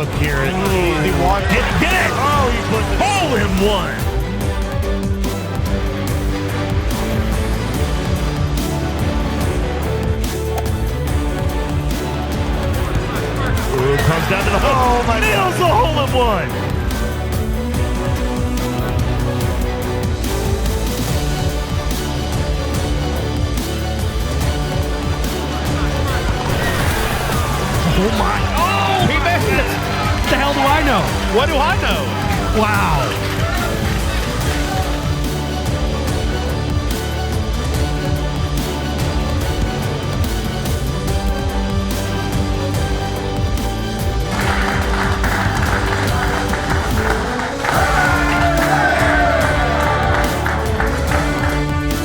look here. Easy one. Get it! Oh, he put it. Hole in one! Ooh, comes down to the hook. Oh, my Nails the hole in one! Oh my! Oh, he missed it. What the hell do I know? What do I know? Wow!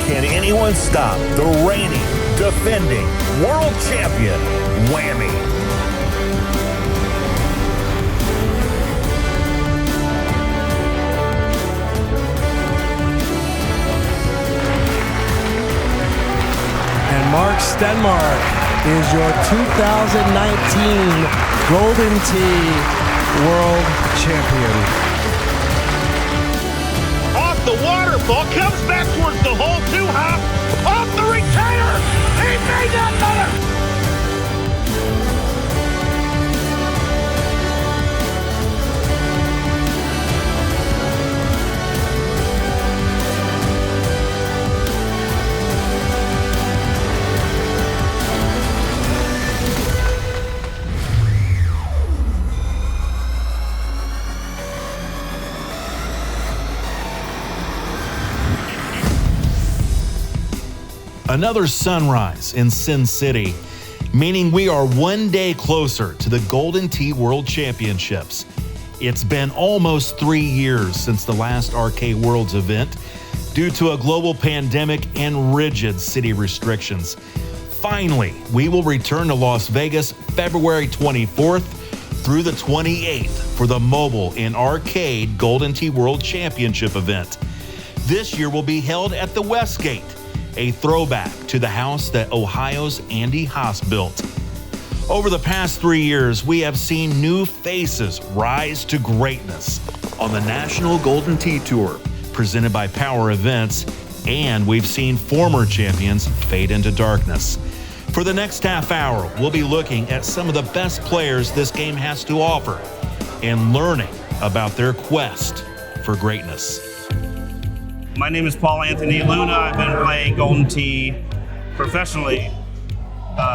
Can anyone stop the reigning, defending world champion, Whammy? And Mark Stenmark is your 2019 Golden Tee World Champion. Off the waterfall, comes back towards the hole, 2-hop, off the retainer. He made that better. Another sunrise in Sin City, meaning we are one day closer to the Golden Tee World Championships. It's been almost 3 years since the last Arcade Worlds event due to a global pandemic and rigid city restrictions. Finally, we will return to Las Vegas February 24th through the 28th for the mobile and arcade Golden Tee World Championship event. This year will be held at the Westgate, a throwback to the house that Ohio's Andy Haas built. Over the past 3 years, we have seen new faces rise to greatness on the National Golden Tee Tour, presented by Power Events, and we've seen former champions fade into darkness. For the next half hour, we'll be looking at some of the best players this game has to offer and learning about their quest for greatness. My name is Paul Anthony Luna. I've been playing Golden Tee professionally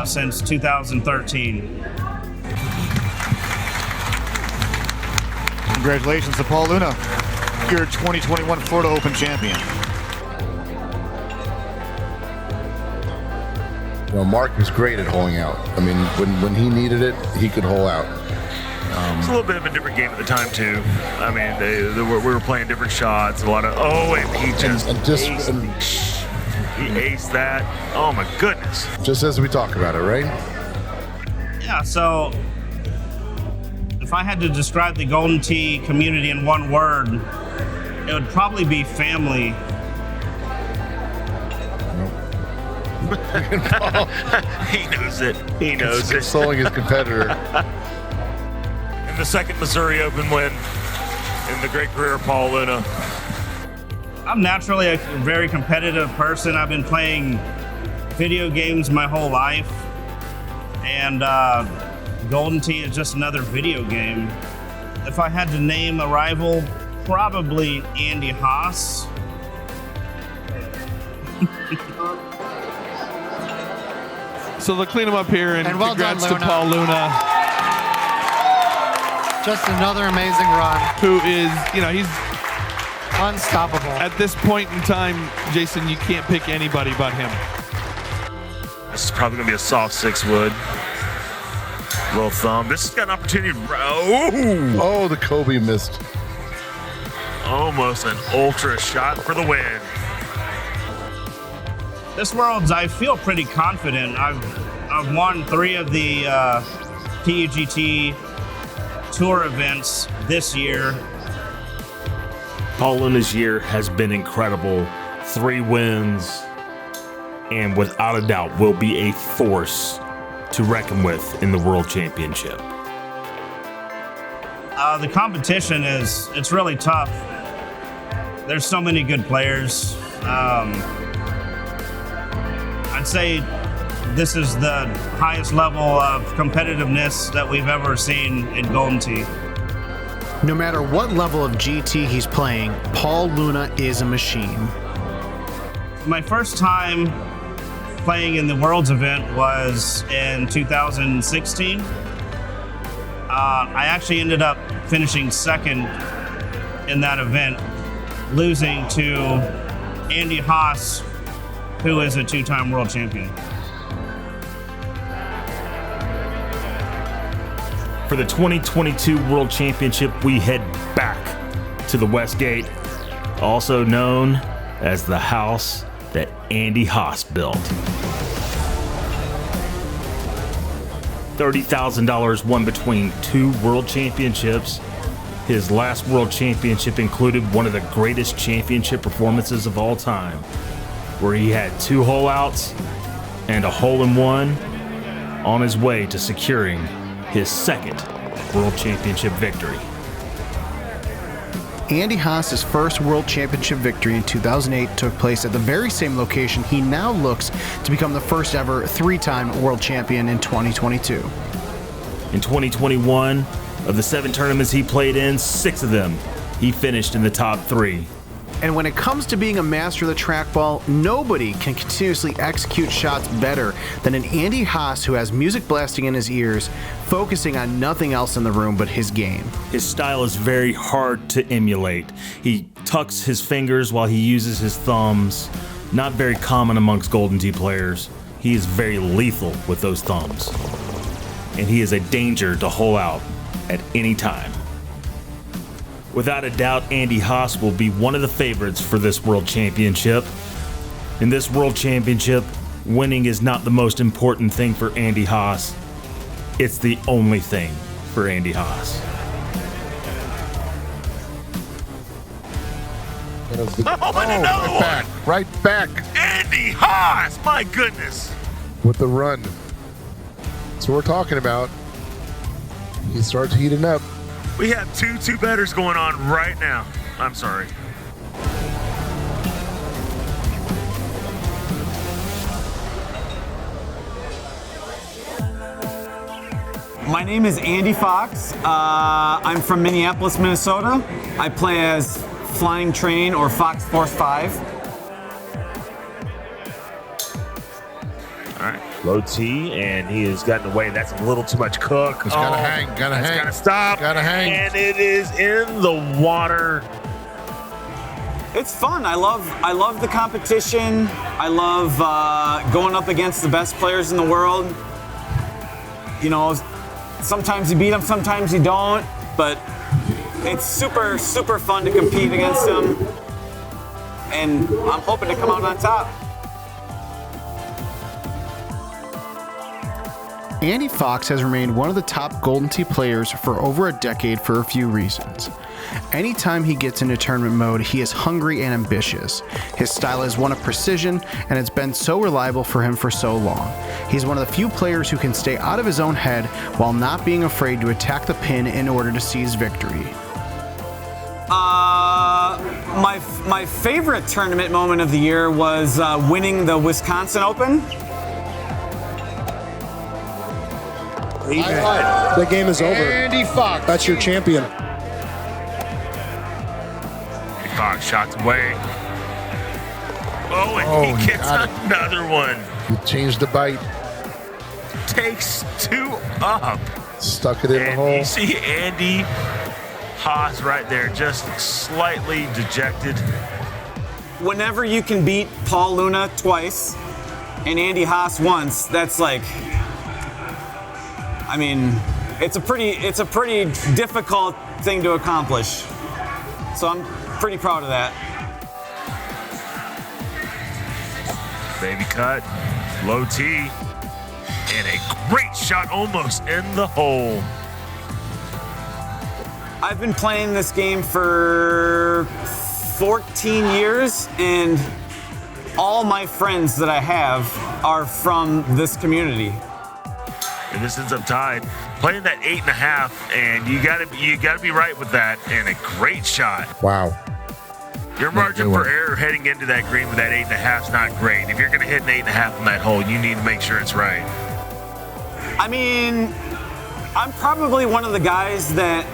since 2013. Congratulations to Paul Luna, your 2021 Florida Open champion. You know, Mark was great at holing out. I mean, when he needed it, he could hole out. It's a little bit of a different game at the time too. I mean, we were playing different shots. A lot of and he just he aced that. Oh my goodness! Just as we talk about it, right? Yeah. So, if I had to describe the Golden Tee community in one word, it would probably be family. He knows it. He knows it. Consoling his competitor. In the second Missouri Open win in the great career of Paul Luna. I'm naturally a very competitive person. I've been playing video games my whole life, and Golden Tee is just another video game. If I had to name a rival, probably Andy Haas. So they'll clean him up here, and well congrats done, to Paul Luna. Just another amazing run. Who is, he's unstoppable. At this point in time, Jason, you can't pick anybody but him. This is probably going to be a soft 6-wood. Little thumb. This has got an opportunity. Oh, the Kobe missed. Almost an ultra shot for the win. This Worlds, I feel pretty confident. I've won 3 of the PUGT Tour events this year. Paul Luna's year has been incredible. 3 wins, and without a doubt will be a force to reckon with in the World Championship. The competition it's really tough. There's so many good players. I'd say this is the highest level of competitiveness that we've ever seen in Golden Tee. No matter what level of GT he's playing, Paul Luna is a machine. My first time playing in the Worlds event was in 2016. I actually ended up finishing second in that event, losing to Andy Haas, who is a two-time world champion. For the 2022 World Championship, we head back to the Westgate, also known as the house that Andy Haas built. $30,000 won between 2 world championships. His last world championship included one of the greatest championship performances of all time, where he had 2 hole-outs and a hole-in-one on his way to securing his second world championship victory. Andy Haas's first world championship victory in 2008 took place at the very same location he now looks to become the first ever 3-time world champion in 2022. In 2021, of the 7 tournaments he played in, 6 of them he finished in the top 3. And when it comes to being a master of the trackball, nobody can continuously execute shots better than an Andy Haas who has music blasting in his ears, focusing on nothing else in the room but his game. His style is very hard to emulate. He tucks his fingers while he uses his thumbs. Not very common amongst Golden Tee players. He is very lethal with those thumbs. And he is a danger to hole out at any time. Without a doubt, Andy Haas will be one of the favorites for this World Championship. In this World Championship, winning is not the most important thing for Andy Haas. It's the only thing for Andy Haas. Oh, and another one! Right back. Andy Haas! My goodness! With the run. That's what we're talking about. He starts heating up. We have 2 two-betters going on right now. I'm sorry. My name is Andy Fox. I'm from Minneapolis, Minnesota. I play as Flying Train or Fox Force 5. All right, low T, and he has gotten away. That's a little too much cook. It's gotta hang, gotta hang. Gotta stop. Gotta hang. And it is in the water. It's fun. I love the competition. I love going up against the best players in the world. You know, sometimes you beat them, sometimes you don't, but it's super, super fun to compete against them. And I'm hoping to come out on top. Andy Fox has remained one of the top Golden Tee players for over a decade for a few reasons. Anytime he gets into tournament mode, he is hungry and ambitious. His style is one of precision, and it's been so reliable for him for so long. He's one of the few players who can stay out of his own head while not being afraid to attack the pin in order to seize victory. My favorite tournament moment of the year was winning the Wisconsin Open. The game is over. Andy Fox. That's your champion. Fox shots away. Oh, and he gets another one. He changed the bite. Takes 2 up. Stuck it in the hole. You see Andy Haas right there, just slightly dejected. Whenever you can beat Paul Luna twice and Andy Haas once, that's like, I mean, it's a pretty difficult thing to accomplish. So I'm pretty proud of that. Baby cut, low T, and a great shot almost in the hole. I've been playing this game for 14 years, and all my friends that I have are from this community. And this ends up tied. playing that 8.5, and you gotta be right with that. And a great shot. Wow. Your margin for error heading into that green with that 8.5 is not great. If you're gonna hit an 8.5 on that hole, you need to make sure it's right. I mean, I'm probably one of the guys that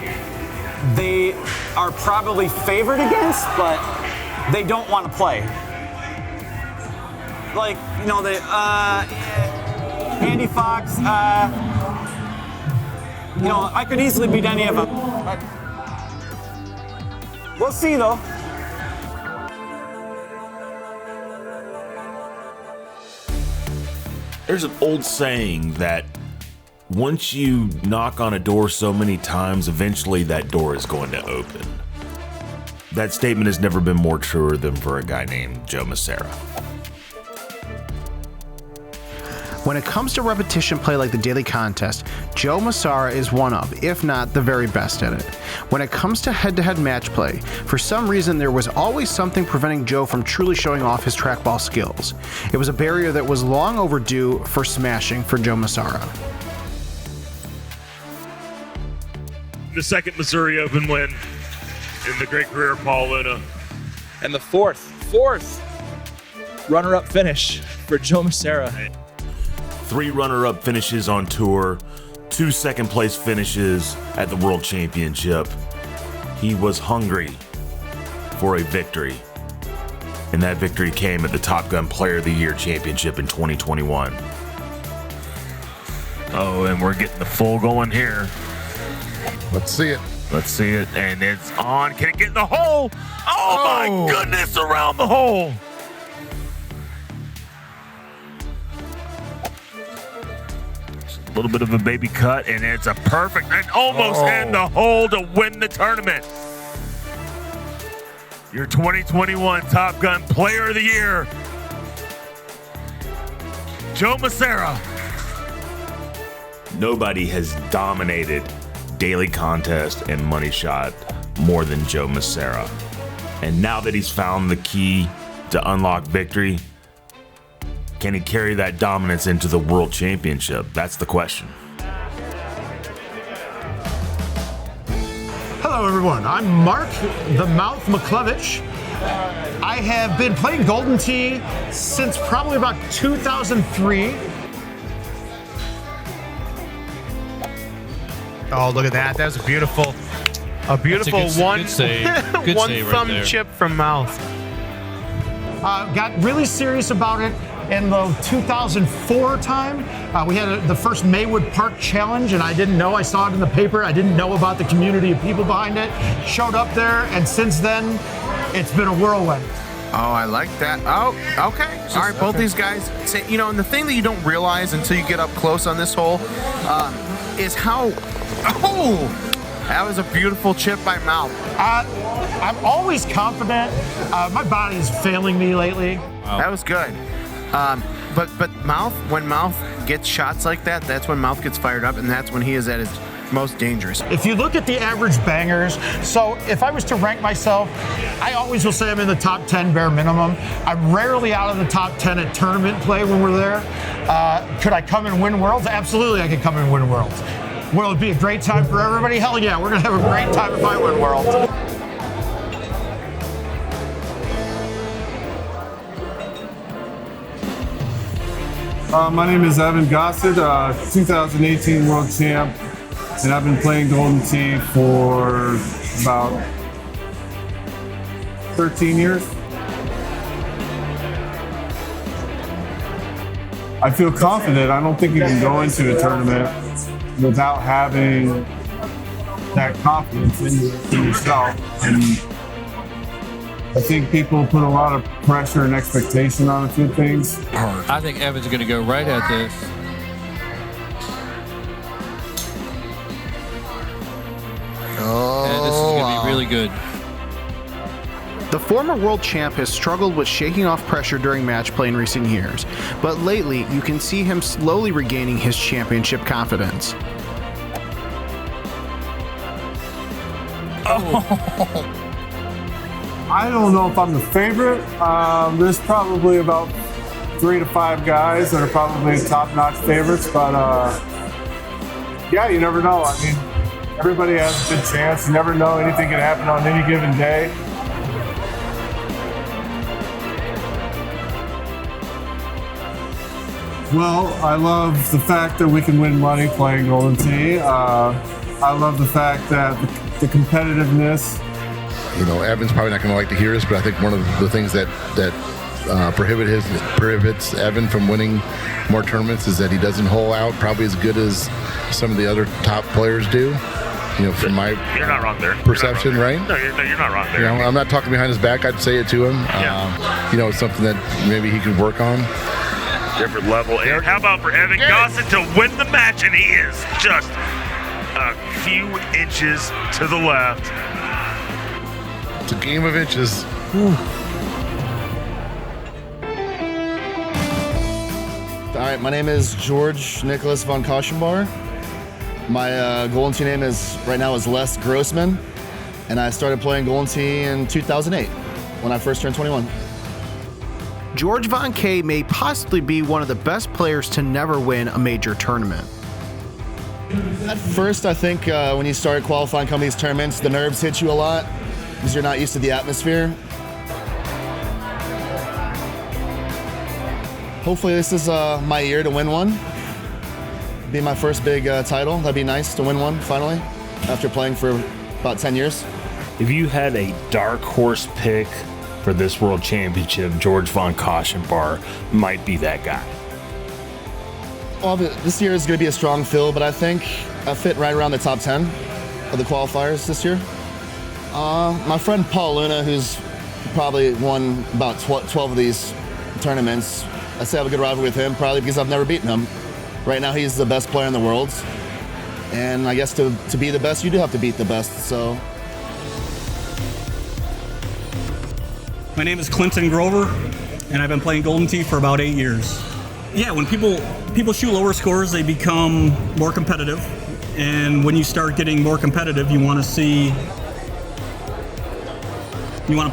they are probably favored against, but they don't want to play. Like, you know, Andy Fox, you know, I could easily beat any of them. But we'll see, though. There's an old saying that once you knock on a door so many times, eventually that door is going to open. That statement has never been more truer than for a guy named Joe Masara. When it comes to repetition play like the daily contest, Joe Masara is one of, if not the very best at it. When it comes to head-to-head match play, for some reason there was always something preventing Joe from truly showing off his trackball skills. It was a barrier that was long overdue for smashing for Joe Masara. The second Missouri Open win in the great career of Paul Luna. And the fourth runner-up finish for Joe Masara. 3 runner-up finishes on tour, 2 second-place finishes at the World Championship. He was hungry for a victory, and that victory came at the Top Gun Player of the Year Championship in 2021. Oh, and we're getting the full going here. Let's see it. Let's see it, and it's on. Can it get in the hole? Oh my goodness, around the hole. A little bit of a baby cut, and it's a perfect, and almost in the hole to win the tournament. Your 2021 Top Gun Player of the Year, Joe Masara. Nobody has dominated daily contest and money shot more than Joe Masara. And now that he's found the key to unlock victory, can he carry that dominance into the World Championship? That's the question. Hello, everyone. I'm Mark the Mouth McClevich. I have been playing Golden Tee since probably about 2003. Oh, look at that. That was a beautiful one save. Good one save thumb right there. chip from Mouth. Got really serious about it in the 2004 time. We had the first Maywood Park Challenge, and I didn't know. I saw it in the paper. I didn't know about the community of people behind it. Showed up there, and since then, it's been a whirlwind. Oh, I like that. Oh, okay. All right, both these guys say, you know, and the thing that you don't realize until you get up close on this hole is how. Oh, that was a beautiful chip by Mouth. I'm always confident. My body is failing me lately. Wow. That was good. But Mouth, when Mouth gets shots like that, that's when Mouth gets fired up, and that's when he is at his most dangerous. If you look at the average bangers, so if I was to rank myself, I always will say I'm in the top 10 bare minimum. I'm rarely out of the top 10 at tournament play when we're there. Could I come and win Worlds? Absolutely, I could come and win Worlds. Will it be a great time for everybody? Hell yeah, we're gonna have a great time if I win Worlds. My name is Evan Gossett, 2018 World Champ, and I've been playing Golden Tee for about 13 years. I feel confident. I don't think you can go into a tournament without having that confidence in yourself. And I think people put a lot of pressure and expectation on a few things. I think Evan's going to go right at this. And this is going to be really good. The former world champ has struggled with shaking off pressure during match play in recent years, but lately you can see him slowly regaining his championship confidence. I don't know if I'm the favorite. There's probably about 3 to 5 guys that are probably top-notch favorites, but yeah, you never know. I mean, everybody has a good chance. You never know. Anything can happen on any given day. Well, I love the fact that we can win money playing Golden Tee. I love the fact that the competitiveness. You know, Evan's probably not going to like to hear this, but I think one of the things that prohibits Evan from winning more tournaments is that he doesn't hole out probably as good as some of the other top players do. You know, from my You're not wrong there. perception, You're right? not wrong there. No, you're not wrong there. You know, I'm not talking behind his back. I'd say it to him. Yeah. You know, it's something that maybe he could work on. Different level. And how about for Evan Gossett to win the match, and he is just a few inches to the left. It's a game of inches. All right, my name is George Nicholas von Koschenbar. My Golden Tee name right now is Les Grossman, and I started playing Golden Tee in 2008 when I first turned 21. George Von K may possibly be one of the best players to never win a major tournament. At first, I think when you start qualifying some of these tournaments, the nerves hit you a lot because you're not used to the atmosphere. Hopefully this is my year to win one. Be my first big title. That'd be nice to win one finally after playing for about 10 years. If you had a dark horse pick for this World Championship, George von Koschenbar might be that guy. Well, this year is going to be a strong field, but I think I fit right around the top 10 of the qualifiers this year. My friend Paul Luna, who's probably won about 12 of these tournaments, I say I have a good rivalry with him, probably because I've never beaten him. Right now, he's the best player in the world. And I guess to be the best, you do have to beat the best, so. My name is Clinton Grover, and I've been playing Golden Tee for about 8 years. Yeah, when people shoot lower scores, they become more competitive. And when you start getting more competitive, you want to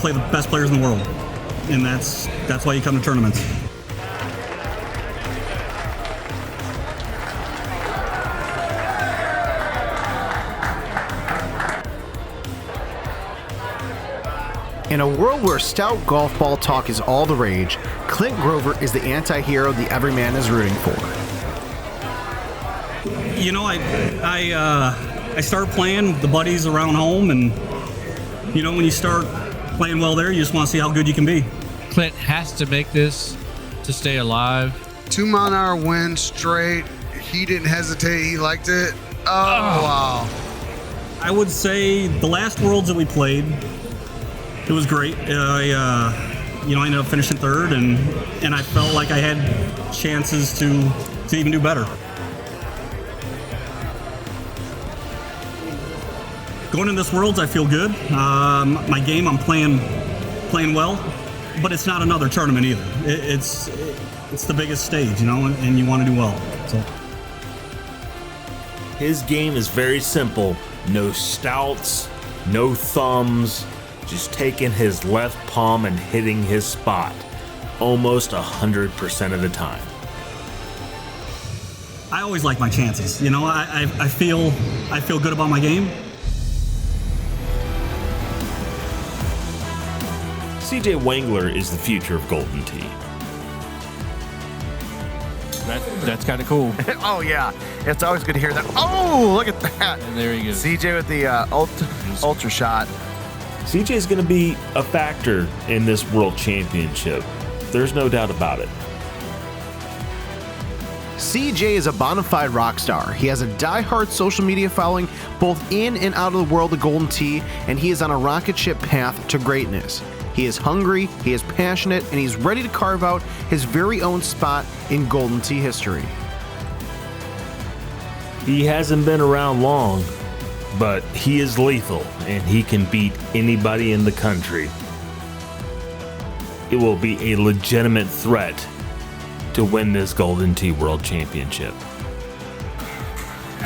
play the best players in the world. And that's why you come to tournaments. In a world where stout golf ball talk is all the rage, Clint Grover is the anti-hero the everyman is rooting for. You know, I started playing with the buddies around home, and you know, when you start playing well there, you just want to see how good you can be. Clint has to make this to stay alive. 2 mile-an-hour wins straight. He didn't hesitate. He liked it. Oh, wow. I would say the last Worlds that we played, it was great. I ended up finishing third, and I felt like I had chances to even do better. Going into this Worlds, I feel good. My game, I'm playing well, but it's not another tournament either. It's the biggest stage, you know, and you want to do well. So. His game is very simple. No stouts, no thumbs, just taking his left palm and hitting his spot almost 100% of the time. I always like my chances. You know, I feel good about my game. CJ Wengler is the future of Golden Tee. That's kind of cool. Oh, yeah. It's always good to hear that. Oh, look at that. And there he goes. CJ with the ultra shot. CJ is going to be a factor in this World Championship. There's no doubt about it. CJ is a bona fide rock star. He has a die-hard social media following both in and out of the world of Golden Tee, and he is on a rocket ship path to greatness. He is hungry, he is passionate, and he's ready to carve out his very own spot in Golden Tee history. He hasn't been around long, but he is lethal, and he can beat anybody in the country. It will be a legitimate threat to win this Golden Tee World Championship.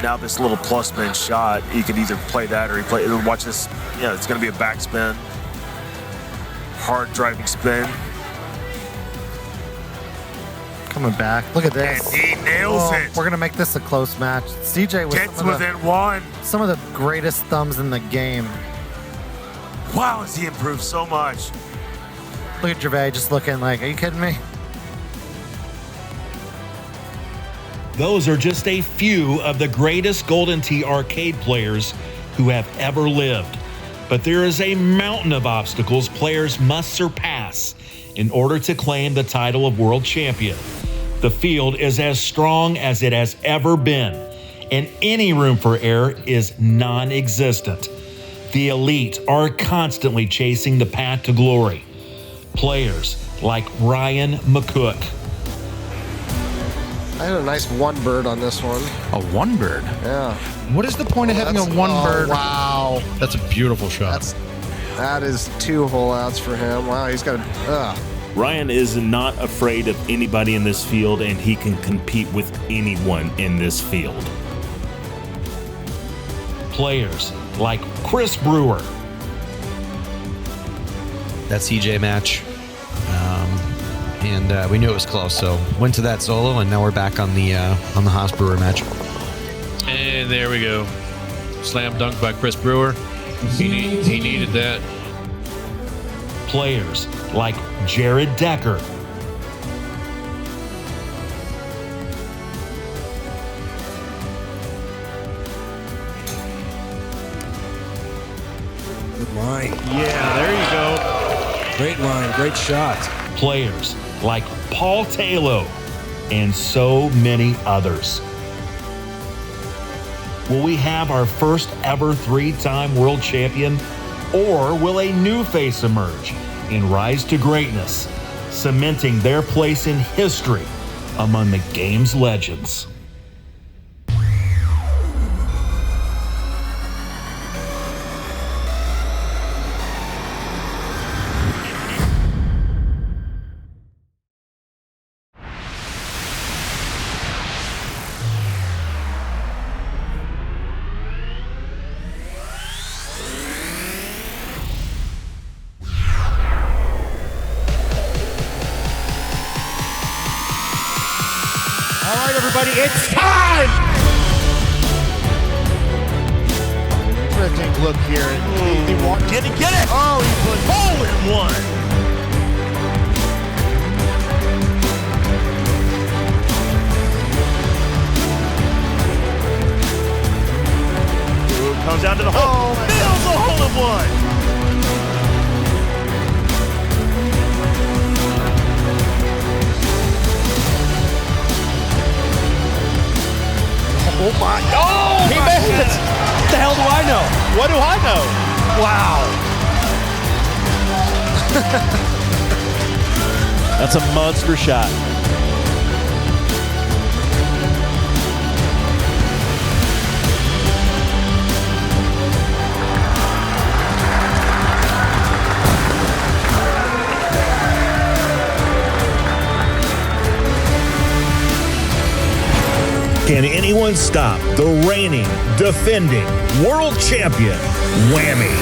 Now this little plus spin shot, he could either play that or watch this. Yeah, it's going to be a backspin. Hard driving spin. Coming back. Look at this. And he nails it. We're going to make this a close match. CJ was Gets within one. Some of the greatest thumbs in the game. Wow, has he improved so much. Look at Gervais just looking like, are you kidding me? Those are just a few of the greatest Golden Tee arcade players who have ever lived. But there is a mountain of obstacles players must surpass in order to claim the title of world champion. The field is as strong as it has ever been, and any room for error is non-existent. The elite are constantly chasing the path to glory. Players like Ryan McCook. I had a nice one bird on this one. A one bird? Yeah. What is the point of having a one bird? Wow. That's a beautiful shot. That is 2 hole outs for him. Wow, he's got Ryan is not afraid of anybody in this field, and he can compete with anyone in this field. Players like Chris Brewer. That CJ match. And we knew it was close, so went to that solo, and now we're back on the Haas Brewer match. And there we go. Slam dunk by Chris Brewer. He needed that. Players like Jared Decker. Good line. Yeah, there you go. Great line, great shot. Players like Paul Taylor and so many others. Will we have our first ever 3-time world champion, or will a new face emerge and rise to greatness, cementing their place in history among the game's legends? All right, everybody, it's time! Take a look here. Get it! Oh, he put hole in one! Ooh, comes down to the hole. Nails the hole in one! Oh my! Oh, He made it! What the hell do I know? What do I know? Wow! That's a monster shot. Can anyone stop the reigning, defending world champion, Whammy?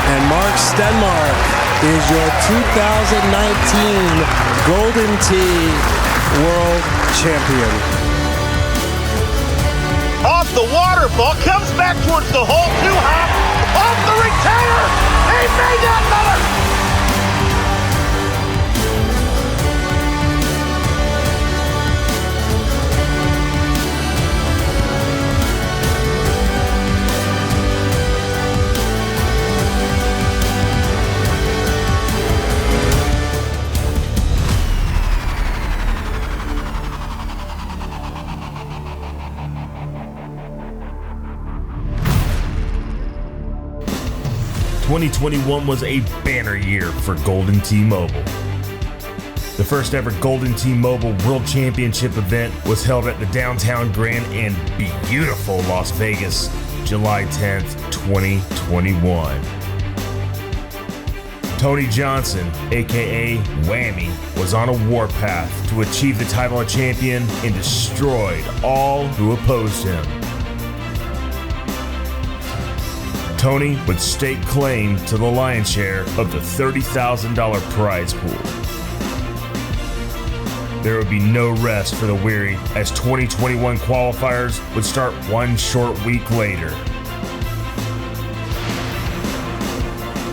And Mark Stenmark is your 2019 Golden Tee World Champion. Off the waterfall, comes back towards the hole, too hot. Off the retainer! He made that another! '21 was a banner year for Golden Tee Mobile. The first ever Golden Tee Mobile World Championship event was held at the downtown Grand and beautiful Las Vegas, July 10th, 2021. Tony Johnson, aka Whammy, was on a warpath to achieve the title of champion and destroyed all who opposed him. Tony would stake claim to the lion's share of the $30,000 prize pool. There would be no rest for the weary as 2021 qualifiers would start one short week later.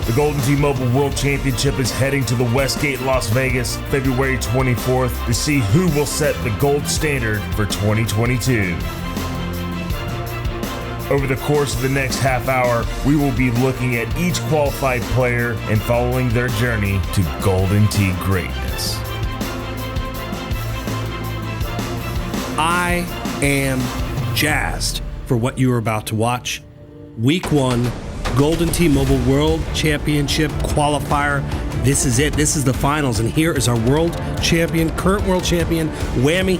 The Golden T-Mobile World Championship is heading to the Westgate, Las Vegas, February 24th to see who will set the gold standard for 2022. Over the course of the next half hour, we will be looking at each qualified player and following their journey to Golden Tee greatness. I am jazzed for what you are about to watch. Week 1, Golden T-Mobile World Championship Qualifier. This is it. This is the finals. And here is our world champion, current world champion, Whammy.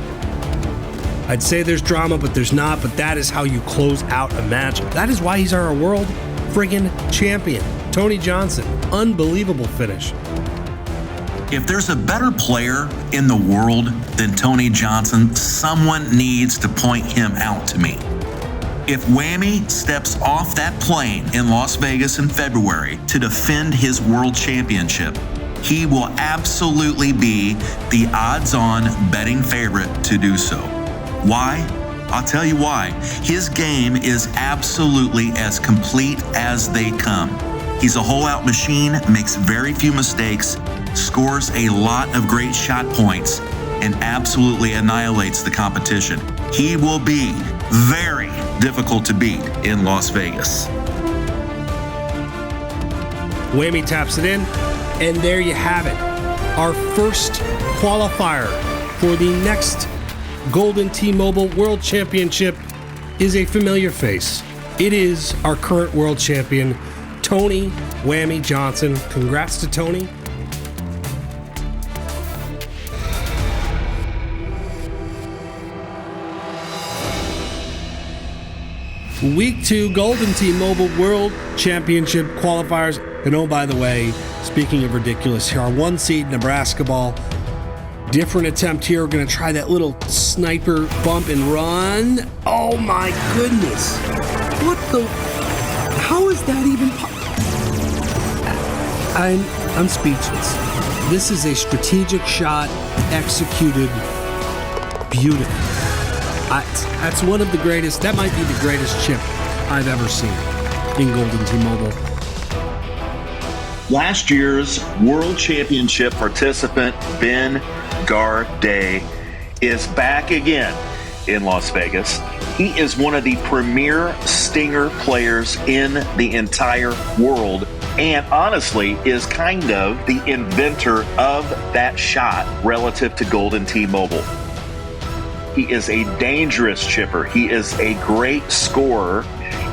I'd say there's drama, but there's not. But that is how you close out a match. That is why he's our world friggin' champion. Tony Johnson. Unbelievable finish. If there's a better player in the world than Tony Johnson, someone needs to point him out to me. If Whammy steps off that plane in Las Vegas in February to defend his world championship, he will absolutely be the odds-on betting favorite to do so. Why? I'll tell you why. His game is absolutely as complete as they come. He's a hole-out machine, makes very few mistakes, scores a lot of great shot points, and absolutely annihilates the competition. He will be very difficult to beat in Las Vegas. Whammy taps it in, and there you have it. Our first qualifier for the next Golden T-Mobile World Championship is a familiar face. It is our current world champion, Tony Whammy Johnson. Congrats to Tony. Week 2 Golden T-Mobile World Championship Qualifiers. And oh, by the way, speaking of ridiculous, here, our 1 seed Nebraska ball. Different attempt here. We're going to try that little sniper bump and run. Oh my goodness. What the? How is that even I'm speechless. This is a strategic shot executed beautifully. That's one of the greatest, that might be the greatest chip I've ever seen in Golden T-Mobile. Last year's World Championship participant, Ben Garday, is back again in Las Vegas. He is one of the premier stinger players in the entire world, and honestly is kind of the inventor of that shot relative to Golden T-Mobile. He is a dangerous chipper. He is a great scorer.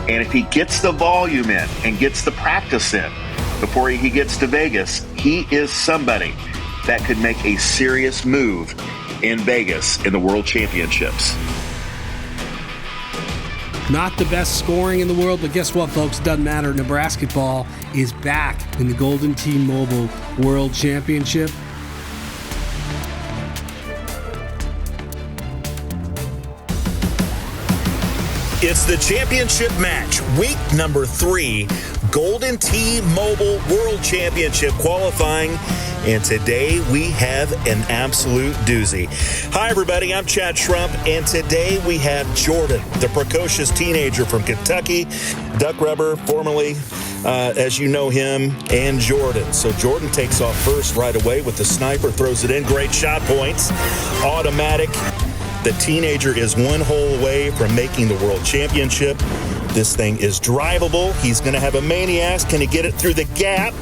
And if he gets the volume in and gets the practice in before he gets to Vegas, he is somebody that could make a serious move in Vegas in the World Championships. Not the best scoring in the world, but guess what, folks? It doesn't matter. Nebraska ball is back in the Golden T-Mobile World Championship. It's the championship match, week number 3, Golden T-Mobile World Championship qualifying, and today we have an absolute doozy. Hi, everybody, I'm Chad Schrump, and today we have Jordan, the precocious teenager from Kentucky, Duck Rubber, formerly, as you know him, and Jordan. So Jordan takes off first right away with the sniper, throws it in, great shot points, automatic. The teenager is 1 hole away from making the World Championship. This thing is drivable. He's going to have a maniacs. Can he get it through the gap?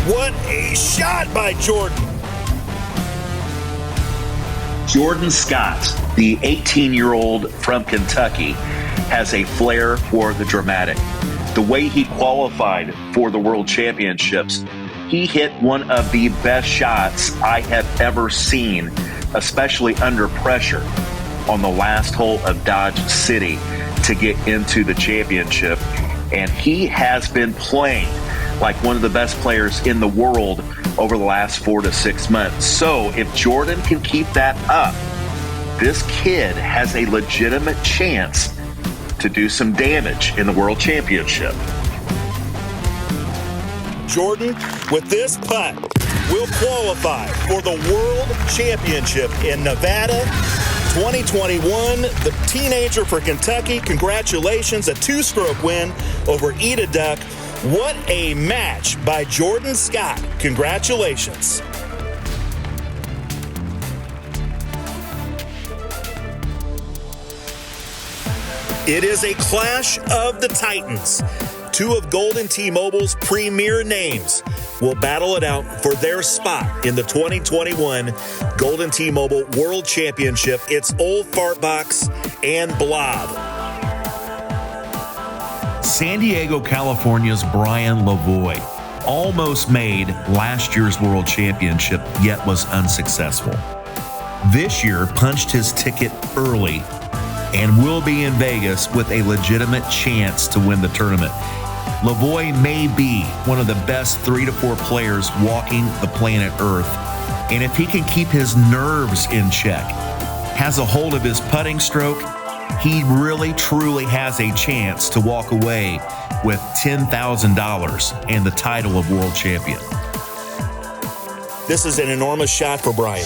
What a shot by Jordan. Jordan Scott, the 18-year-old from Kentucky, has a flair for the dramatic. The way he qualified for the World Championships, he hit one of the best shots I have ever seen, especially under pressure on the last hole of Dodge City to get into the championship. And he has been playing like one of the best players in the world over the last 4 to 6 months. So if Jordan can keep that up, this kid has a legitimate chance to do some damage in the World Championship. Jordan with this putt will qualify for the World Championship in Nevada 2021. The teenager for Kentucky, congratulations, a 2-stroke win over Ida Duck. What a match by Jordan Scott. Congratulations. It is a clash of the Titans. Two of Golden T-Mobile's premier names will battle it out for their spot in the 2021 Golden T-Mobile World Championship. It's Old Fartbox and Blob. San Diego, California's Brian Lavoie almost made last year's World Championship, yet was unsuccessful. This year punched his ticket early and will be in Vegas with a legitimate chance to win the tournament. Lavoie may be one of the best 3 to 4 players walking the planet Earth. And if he can keep his nerves in check, has a hold of his putting stroke, he really truly has a chance to walk away with $10,000 and the title of world champion. This is an enormous shot for Brian.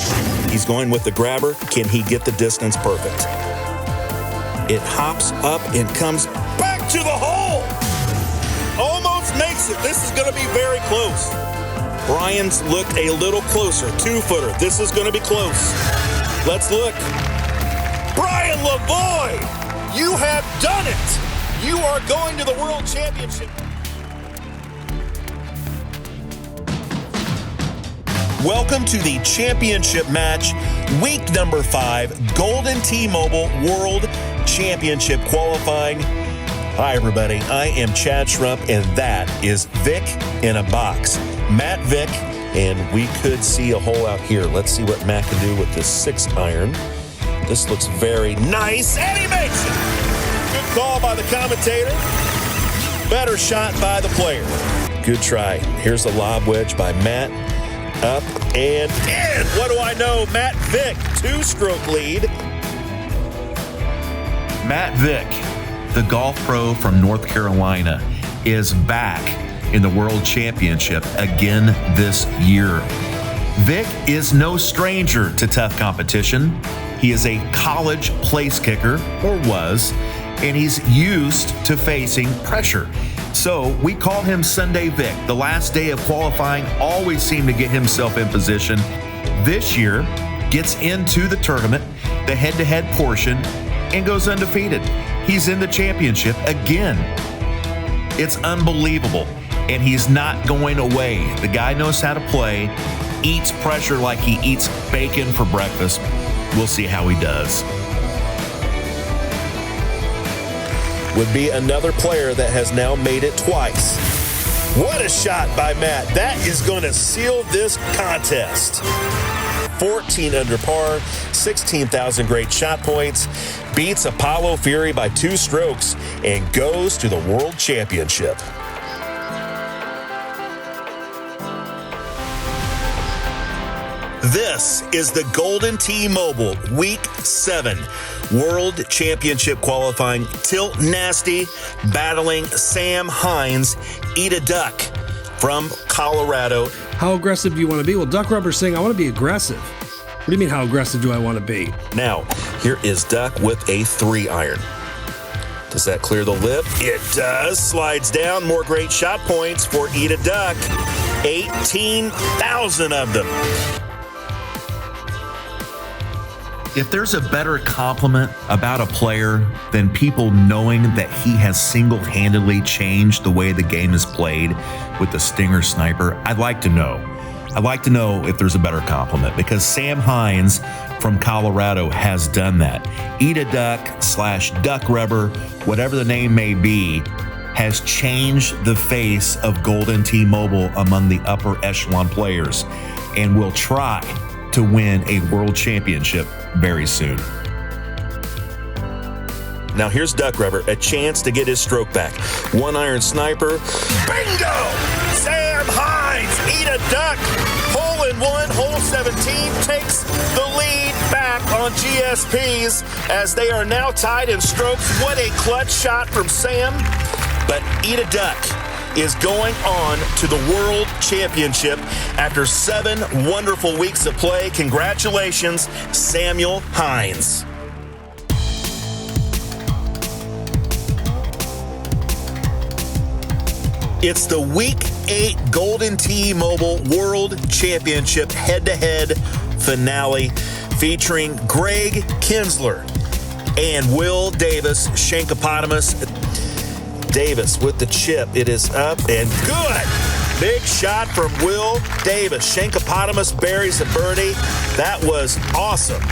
He's going with the grabber. Can he get the distance perfect? It hops up and comes back to the hole. Almost makes it. This is going to be very close. Brian's looked a little closer. 2-footer. This is going to be close. Let's look. Brian Lavoie, you have done it. You are going to the World Championship. Welcome to the championship match, week number 5, Golden T-Mobile World Championship qualifying. Hi, everybody. I am Chad Schrump, and that is Vic in a box. Matt Vic, and we could see a hole out here. Let's see what Matt can do with this 6-iron. This looks very nice, and he makes it. Good call by the commentator. Better shot by the player. Good try. Here's a lob wedge by Matt. Up and in. What do I know? Matt Vic, 2-stroke lead. Matt Vic, the golf pro from North Carolina, is back in the World Championship again this year. Vic is no stranger to tough competition. He is a college place kicker, or was, and he's used to facing pressure. So we call him Sunday Vic. The last day of qualifying always seemed to get himself in position. This year, gets into the tournament, the head-to-head portion, and goes undefeated. He's in the championship again. It's unbelievable, and he's not going away. The guy knows how to play, eats pressure like he eats bacon for breakfast. We'll see how he does. Would be another player that has now made it twice. What a shot by Matt. That is going to seal this contest. 14 under par, 16,000 great shot points, beats Apollo Fury by 2 strokes, and goes to the World Championship. This is the Golden T-Mobile Week 7 World Championship qualifying. Tilt Nasty battling Sam Hines, Ida Duck from Colorado. How aggressive do you want to be? Well, Duck Rubber's saying, I want to be aggressive. What do you mean, how aggressive do I want to be? Now, here is Duck with a 3-iron. Does that clear the lip? It does. Slides down. More great shot points for Ida Duck. 18,000 of them. If there's a better compliment about a player than people knowing that he has single-handedly changed the way the game is played with the Stinger Sniper, I'd like to know. I'd like to know if there's a better compliment, because Sam Hines from Colorado has done that. Ida Duck / Duck Rubber, whatever the name may be, has changed the face of Golden T-Mobile among the upper echelon players and will try to win a world championship very soon. Now here's Duck Rubber, a chance to get his stroke back. 1-iron sniper. Bingo! Sam Hines, Ida Duck, hole in 1, hole 17, takes the lead back on GSPs as they are now tied in strokes. What a clutch shot from Sam. But Ida Duck is going on to the World Championship after 7 wonderful weeks of play. Congratulations, Samuel Hines. It's the Week 8 Golden T-Mobile World Championship head-to-head finale featuring Greg Kinsler and Will Davis. Shankopotamus Davis with the chip. It is up and good. Big shot from Will Davis. Shankopotamus buries a birdie. That was awesome.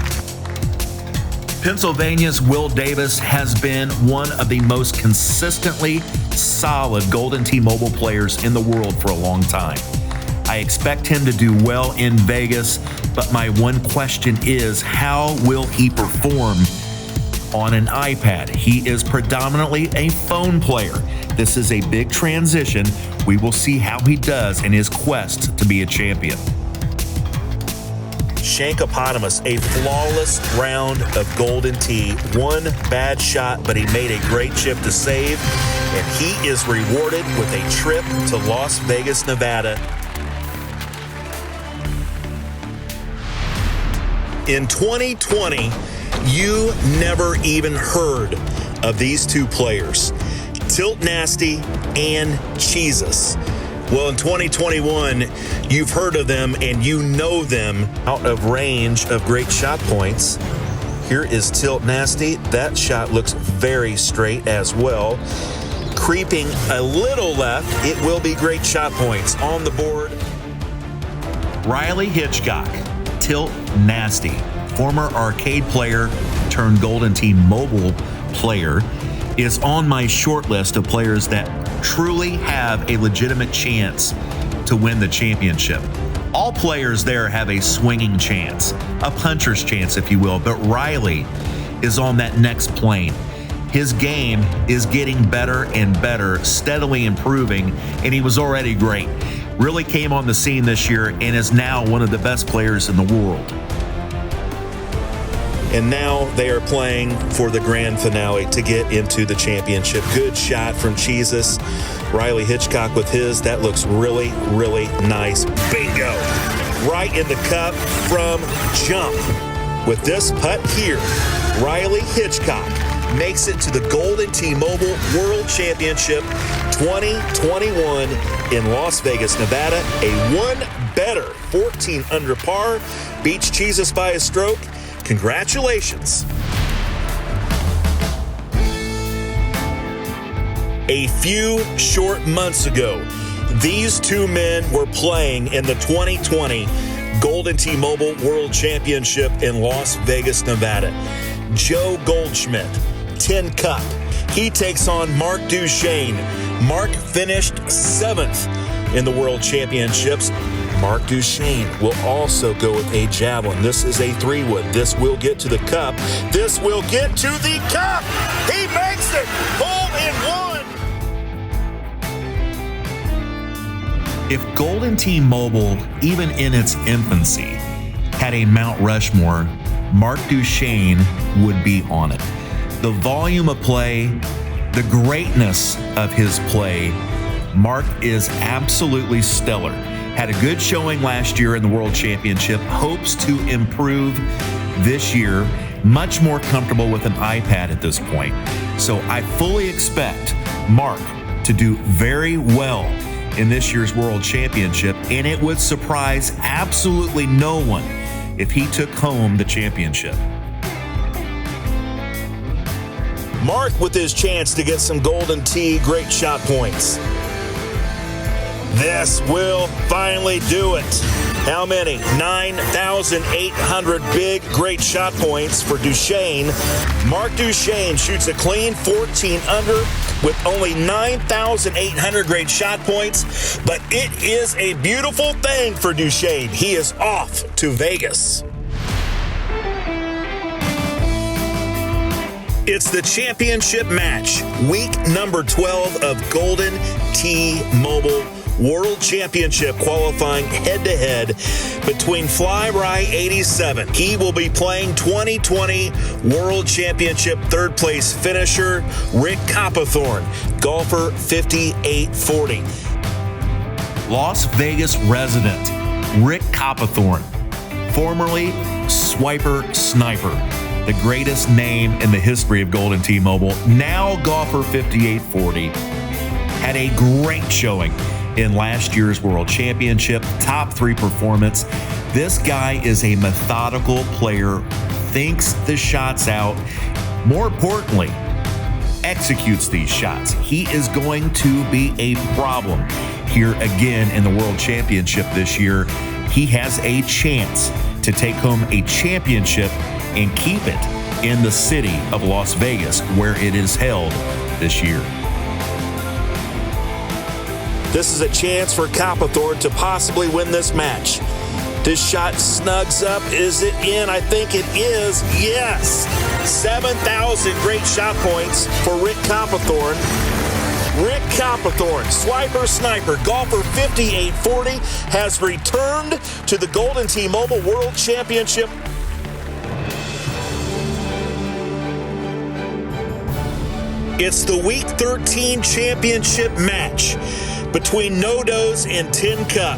Pennsylvania's Will Davis has been one of the most consistently solid Golden T-Mobile players in the world for a long time. I expect him to do well in Vegas, but my one question is, how will he perform on an iPad? He is predominantly a phone player. This is a big transition. We will see how he does in his quest to be a champion. Shankopotamus, a flawless round of Golden Tee. One bad shot, but he made a great chip to save, and he is rewarded with a trip to Las Vegas, Nevada. In 2020, you never even heard of these two players, Tilt Nasty and Jesus. Well, in 2021, you've heard of them and you know them out of range of great shot points. Here is Tilt Nasty. That shot looks very straight as well. Creeping a little left, it will be great shot points on the board. Riley Hitchcock, Tilt Nasty, former arcade player turned Golden T-Mobile player, is on my short list of players that truly have a legitimate chance to win the championship. All players there have a swinging chance, a puncher's chance, if you will, but Riley is on that next plane. His game is getting better and better, steadily improving, and he was already great. Really came on the scene this year and is now one of the best players in the world. And now they are playing for the grand finale to get into the championship. Good shot from Jesus. Riley Hitchcock with his. That looks really, really nice. Bingo! Right in the cup from jump. With this putt here, Riley Hitchcock makes it to the Golden T-Mobile World Championship 2021 in Las Vegas, Nevada. A one better 14 under par. Beats Jesus by a stroke. Congratulations. A few short months ago, these two men were playing in the 2020 Golden T-Mobile World Championship in Las Vegas, Nevada. Joe Goldschmidt, Tin Cup. He takes on Mark Duchesne. Mark finished 7th in the World Championships. Mark Duchesne will also go with a javelin. This is a 3-wood. This will get to the cup. This will get to the cup. He makes it. Hole in one. If Golden T-Mobile, even in its infancy, had a Mount Rushmore, Mark Duchesne would be on it. The volume of play, the greatness of his play, Mark is absolutely stellar. Had a good showing last year in the World Championship, hopes to improve this year, much more comfortable with an iPad at this point. So I fully expect Mark to do very well in this year's World Championship, and it would surprise absolutely no one if he took home the championship. Mark with his chance to get some Golden Tee great shot points. This will finally do it. How many? 9,800 big, great shot points for Duchesne. Mark Duchesne shoots a clean 14 under with only 9,800 great shot points, but it is a beautiful thing for Duchesne. He is off to Vegas. It's the championship match, week number 12 of Golden T-Mobile World Championship qualifying head-to-head between Fly-Rye 87. He will be playing 2020 World Championship third place finisher Rick Copperthorne, golfer 5840. Las Vegas resident Rick Copperthorne, formerly Swiper Sniper, the greatest name in the history of Golden T-Mobile, now golfer 5840, had a great showing in last year's World Championship, top 3 performance. This guy is a methodical player, thinks the shots out, more importantly, executes these shots. He is going to be a problem here again in the World Championship this year. He has a chance to take home a championship and keep it in the city of Las Vegas, where it is held this year. This is a chance for Copperthorne to possibly win this match. This shot snugs up. Is it in? I think it is. Yes. 7,000 great shot points for Rick Copperthorne. Rick Copperthorne, Swiper Sniper, golfer 5840, has returned to the Golden T-Mobile World Championship. It's the Week 13 championship match between NoDoz and Tin Cup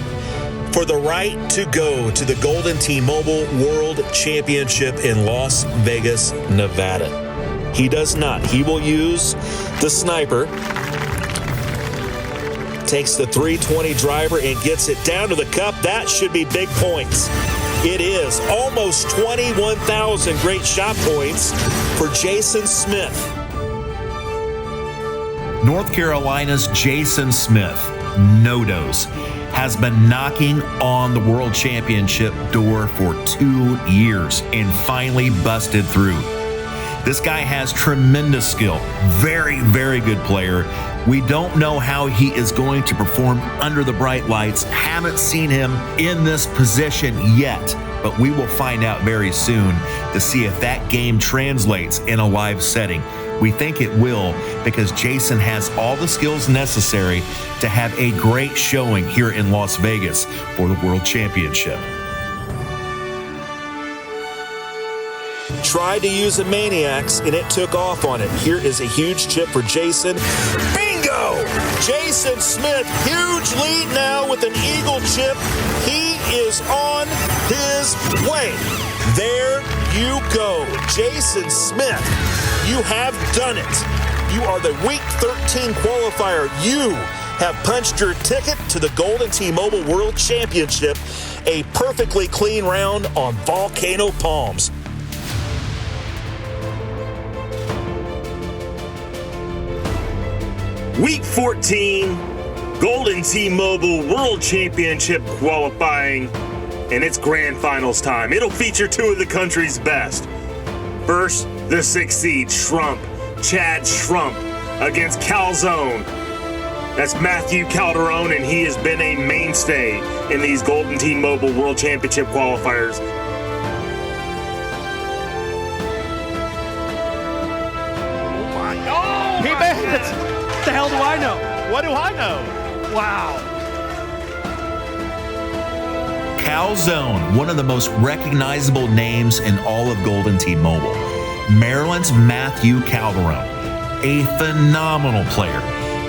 for the right to go to the Golden T-Mobile World Championship in Las Vegas, Nevada. He does not. He will use the sniper, takes the 320 driver and gets it down to the cup. That should be big points. It is almost 21,000 great shot points for Jason Smith. North Carolina's Jason Smith, NoDoz, has been knocking on the World Championship door for 2 years and finally busted through. This guy has tremendous skill, very, very good player. We don't know how he is going to perform under the bright lights. Haven't seen him in this position yet, but we will find out very soon to see if that game translates in a live setting. We think it will, because Jason has all the skills necessary to have a great showing here in Las Vegas for the World Championship. Tried to use a Maniacs, and it took off on it. Here is a huge chip for Jason. Bingo! Jason Smith, huge lead now with an eagle chip. He is on his way. There you go. Jason Smith, you have done it. You are the Week 13 qualifier. You have punched your ticket to the Golden T-Mobile World Championship. A perfectly clean round on Volcano Palms. Week 14, Golden T-Mobile World Championship qualifying, and it's grand finals time. It'll feature 2 of the country's best. First, the 6th seed, Chad Schrump, against Calzone. That's Matthew Calderone, and he has been a mainstay in these Golden T-Mobile World Championship qualifiers. He made it! What the hell do I know? What do I know? Wow. Calzone, one of the most recognizable names in all of Golden T-Mobile. Maryland's Matthew Calderone, a phenomenal player,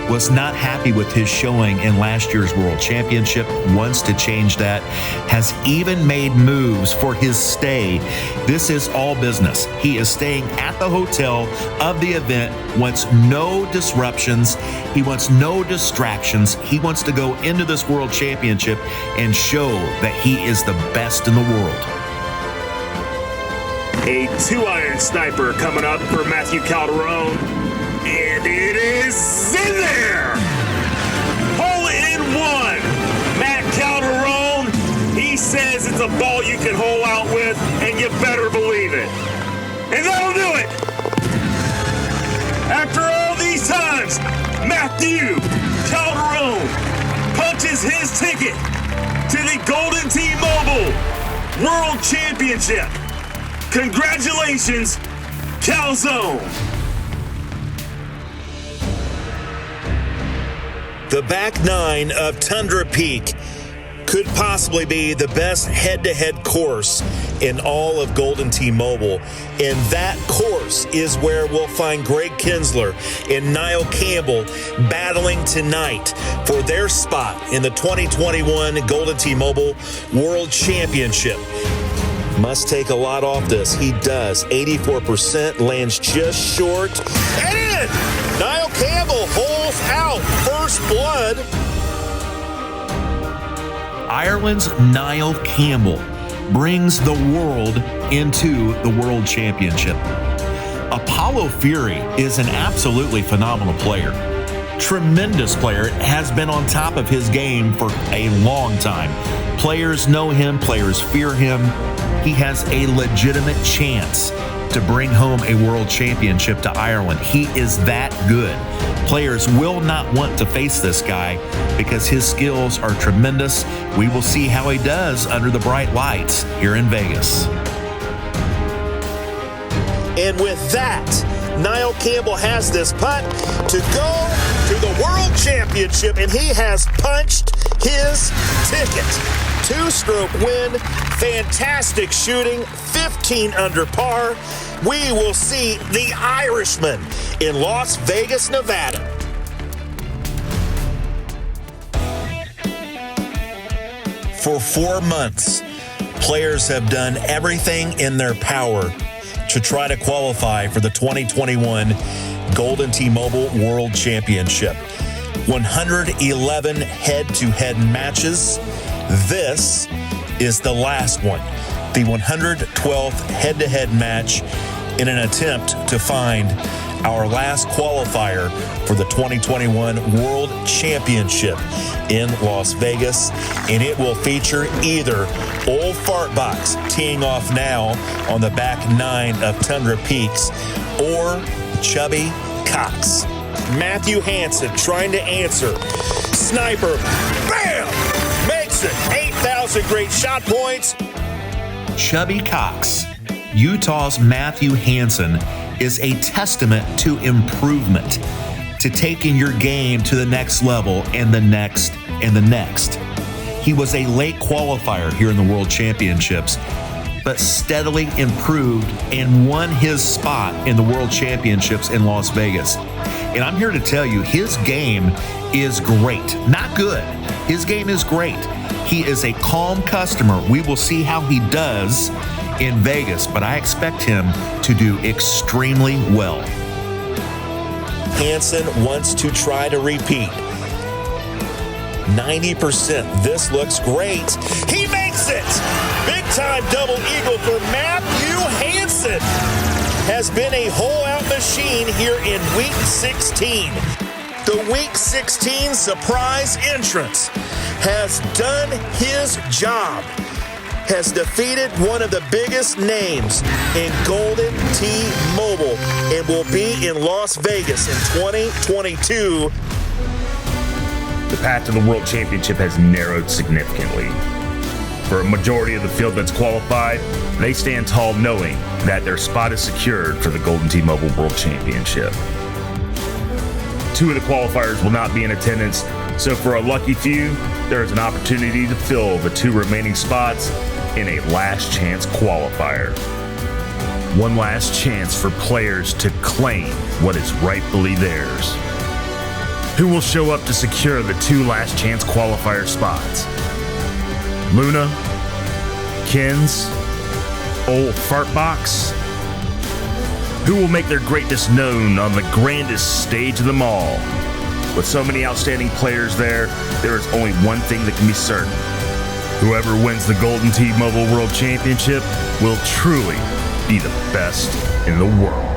was not happy with his showing in last year's World Championship, wants to change that, has even made moves for his stay. This is all business. He is staying at the hotel of the event, wants no disruptions. He wants no distractions. He wants to go into this World Championship and show that he is the best in the world. A 2-iron sniper coming up for Matthew Calderone. And it is in there! Hole in one! Matt Calderone, he says it's a ball you can hole out with, and you better believe it. And that'll do it! After all these times, Matthew Calderone punches his ticket to the Golden T-Mobile World Championship. Congratulations, Calzone! The back nine of Tundra Peak could possibly be the best head-to-head course in all of Golden T-Mobile. And that course is where we'll find Greg Kinsler and Niall Campbell battling tonight for their spot in the 2021 Golden T-Mobile World Championship. Must take a lot off this. He does. 84%, lands just short. And in! Niall Campbell holes out. First blood. Ireland's Niall Campbell brings the world into the World Championship. Apollo Fury is an absolutely phenomenal player. Tremendous player, has been on top of his game for a long time. Players know him, players fear him. He has a legitimate chance to bring home a world championship to Ireland. He is that good. Players will not want to face this guy because his skills are tremendous. We will see how he does under the bright lights here in Vegas. And with that, Niall Campbell has this putt to go to the World Championship, and he has punched his ticket. Two-stroke win, fantastic shooting, 15 under par. We will see the Irishman in Las Vegas, Nevada. For 4 months, players have done everything in their power to try to qualify for the 2021 Golden T-Mobile World Championship. 111 head-to-head matches. This is the last one, the 112th head-to-head match in an attempt to find our last qualifier for the 2021 World Championship in Las Vegas. And it will feature either Old Fartbox teeing off now on the back nine of Tundra Peaks or Chubby Cox. Matthew Hansen trying to answer. Sniper, bam! Makes it 8,000 great shot points. Chubby Cox, Utah's Matthew Hansen, is a testament to improvement, to taking your game to the next level and the next and the next. He was a late qualifier here in the World Championships, but steadily improved and won his spot in the World Championships in Las Vegas. And I'm here to tell you, his game is great. Not good. His game is great. He is a calm customer. We will see how he does in Vegas, but I expect him to do extremely well. Hansen wants to try to repeat. 90%. This looks great. He makes it! Big time double eagle for Matthew Hansen. Has been a hole-out machine here in Week 16. The Week 16 surprise entrance has done his job. Has defeated one of the biggest names in Golden T-Mobile and will be in Las Vegas in 2022. The path to the World Championship has narrowed significantly. For a majority of the field that's qualified, they stand tall knowing that their spot is secured for the Golden T-Mobile World Championship. 2 of the qualifiers will not be in attendance, so for a lucky few, there is an opportunity to fill the 2 remaining spots in a last chance qualifier. One last chance for players to claim what is rightfully theirs. Who will show up to secure the 2 last chance qualifier spots? Luna, Kins, Old Fartbox? Who will make their greatness known on the grandest stage of them all? With so many outstanding players there is only one thing that can be certain. Whoever wins the Golden T-Mobile World Championship will truly be the best in the world.